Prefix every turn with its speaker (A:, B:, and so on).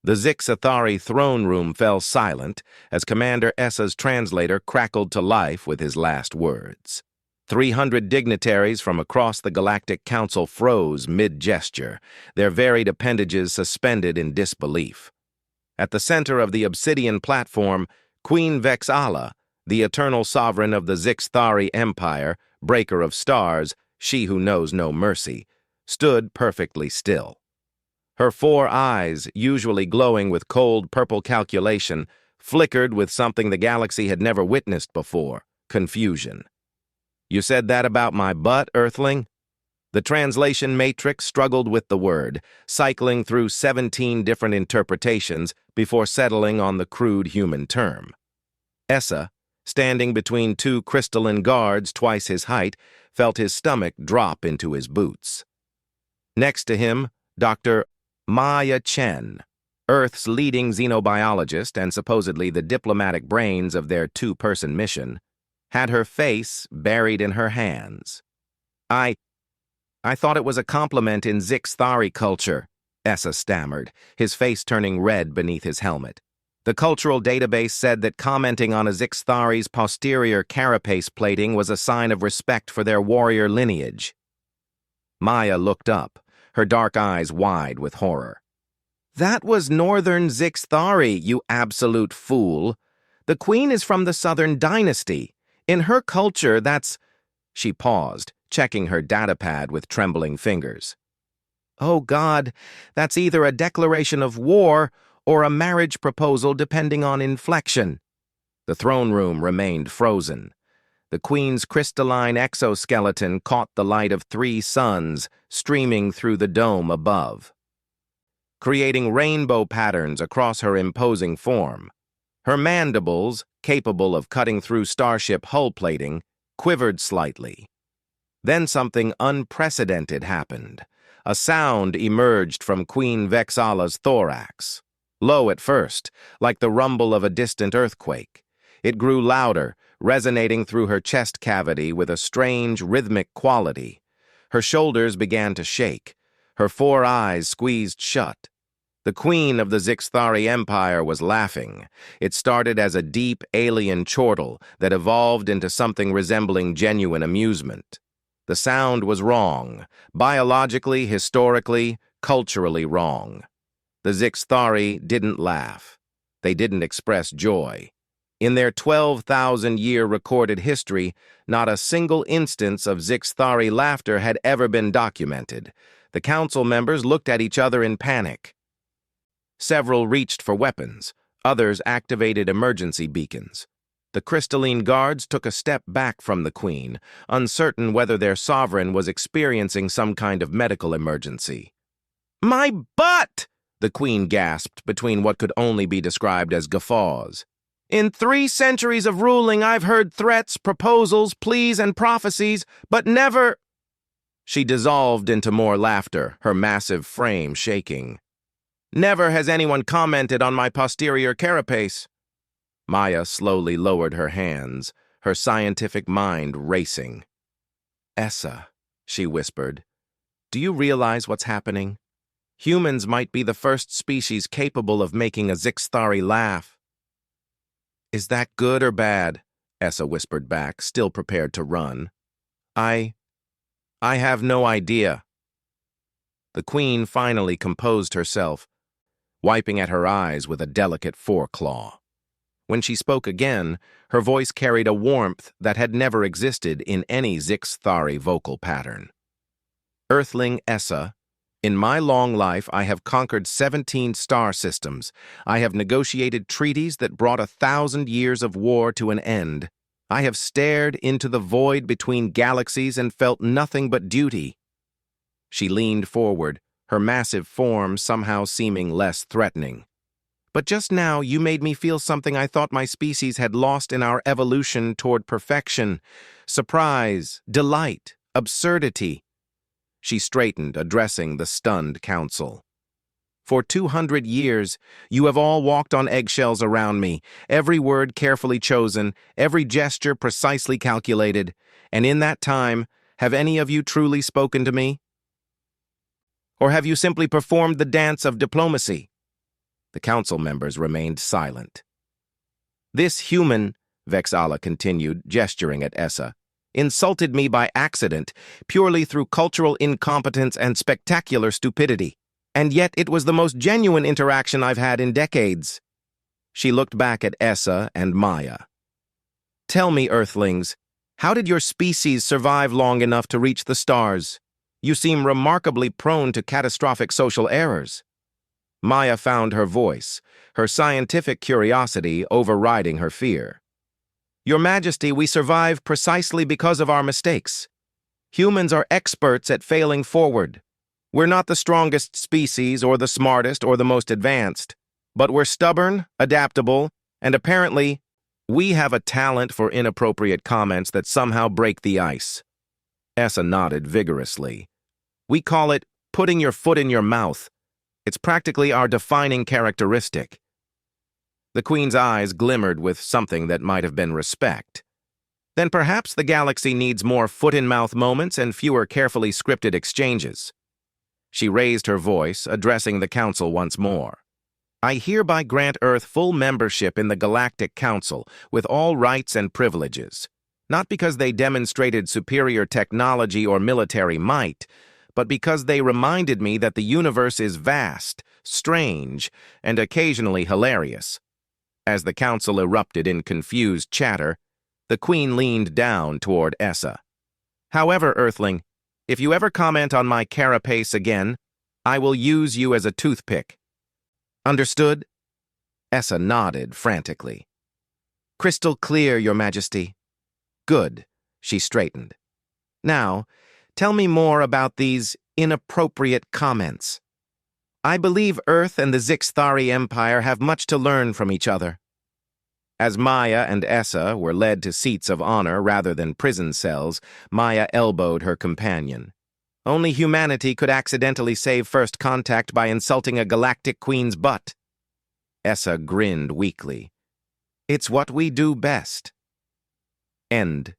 A: The Zixathari throne room fell silent as Commander Essa's translator crackled to life with his last words. 300 dignitaries from across the Galactic Council froze mid-gesture, their varied appendages suspended in disbelief. At the center of the obsidian platform, Queen Vex'ala, the eternal sovereign of the Zixathari Empire, breaker of stars, she who knows no mercy, stood perfectly still. Her 4 eyes, usually glowing with cold purple calculation, flickered with something the galaxy had never witnessed before: confusion. "You said that about my butt, Earthling?" The translation matrix struggled with the word, cycling through 17 different interpretations before settling on the crude human term. Essa, standing between 2 crystalline guards twice his height, felt his stomach drop into his boots. Next to him, Dr. Maya Chen, Earth's leading xenobiologist and supposedly the diplomatic brains of their 2-person mission, had her face buried in her hands. I thought it was a compliment in Zixathari culture," Essa stammered, his face turning red beneath his helmet. The cultural database said that commenting on a Zixathari's posterior carapace plating was a sign of respect for their warrior lineage. Maya looked up, her dark eyes wide with horror. "That was Northern Zixathari, you absolute fool. The queen is from the Southern Dynasty. In her culture, that's—" She paused, checking her datapad with trembling fingers. "Oh God, that's either a declaration of war or a marriage proposal depending on inflection." The throne room remained frozen. The queen's crystalline exoskeleton caught the light of 3 suns streaming through the dome above, creating rainbow patterns across her imposing form. Her mandibles, capable of cutting through starship hull plating, quivered slightly. Then something unprecedented happened. A sound emerged from Queen Vex'ala's thorax. Low at first, like the rumble of a distant earthquake. It grew louder, resonating through her chest cavity with a strange, rhythmic quality. Her shoulders began to shake. Her 4 eyes squeezed shut. The queen of the Zixathari Empire was laughing. It started as a deep, alien chortle that evolved into something resembling genuine amusement. The sound was wrong, biologically, historically, culturally wrong. The Zixathari didn't laugh. They didn't express joy. In their 12,000-year recorded history, not a single instance of Zixathari laughter had ever been documented. The council members looked at each other in panic. Several reached for weapons. Others activated emergency beacons. The crystalline guards took a step back from the queen, uncertain whether their sovereign was experiencing some kind of medical emergency. "My butt!" the queen gasped between what could only be described as guffaws. "In 3 centuries of ruling, I've heard threats, proposals, pleas, and prophecies, but never—" She dissolved into more laughter, her massive frame shaking. "Never has anyone commented on my posterior carapace." Maya slowly lowered her hands, her scientific mind racing. "Essa," she whispered, "do you realize what's happening? Humans might be the first species capable of making a Zixathari laugh." "Is that good or bad?" Essa whispered back, still prepared to run. I have no idea." The queen finally composed herself, wiping at her eyes with a delicate foreclaw. When she spoke again, her voice carried a warmth that had never existed in any Zixathari vocal pattern. "Earthling Essa, in my long life I have conquered 17 star systems. I have negotiated treaties that brought 1,000 years of war to an end. I have stared into the void between galaxies and felt nothing but duty." She leaned forward, her massive form somehow seeming less threatening. "But just now you made me feel something I thought my species had lost in our evolution toward perfection. Surprise, delight, absurdity." She straightened, addressing the stunned council. "For 200 years, you have all walked on eggshells around me, every word carefully chosen, every gesture precisely calculated. And in that time, have any of you truly spoken to me? Or have you simply performed the dance of diplomacy?" The council members remained silent. This human, Vexala continued, gesturing at Essa, insulted me by accident, purely through cultural incompetence and spectacular stupidity. And yet it was the most genuine interaction I've had in decades. She looked back at Essa and Maya. Tell me, Earthlings, how did your species survive long enough to reach the stars? You seem remarkably prone to catastrophic social errors. Maya found her voice, her scientific curiosity overriding her fear. Your Majesty, we survive precisely because of our mistakes. Humans are experts at failing forward. We're not the strongest species or the smartest or the most advanced, but we're stubborn, adaptable, and apparently, we have a talent for inappropriate comments that somehow break the ice. Essa nodded vigorously. We call it putting your foot in your mouth. It's practically our defining characteristic. The Queen's eyes glimmered with something that might have been respect. Then perhaps the galaxy needs more foot-in-mouth moments and fewer carefully scripted exchanges. She raised her voice, addressing the Council once more. I hereby grant Earth full membership in the Galactic Council, with all rights and privileges, not because they demonstrated superior technology or military might, but because they reminded me that the universe is vast, strange, and occasionally hilarious. As the Council erupted in confused chatter, the Queen leaned down toward Essa. However, Earthling, if you ever comment on my carapace again, I will use you as a toothpick. Understood? Essa nodded frantically. Crystal clear, Your Majesty. Good, she straightened. Now, tell me more about these inappropriate comments. I believe Earth and the Zixthari Empire have much to learn from each other. As Maya and Essa were led to seats of honor rather than prison cells, Maya elbowed her companion. Only humanity could accidentally save first contact by insulting a galactic queen's butt. Essa grinned weakly. It's what we do best. End.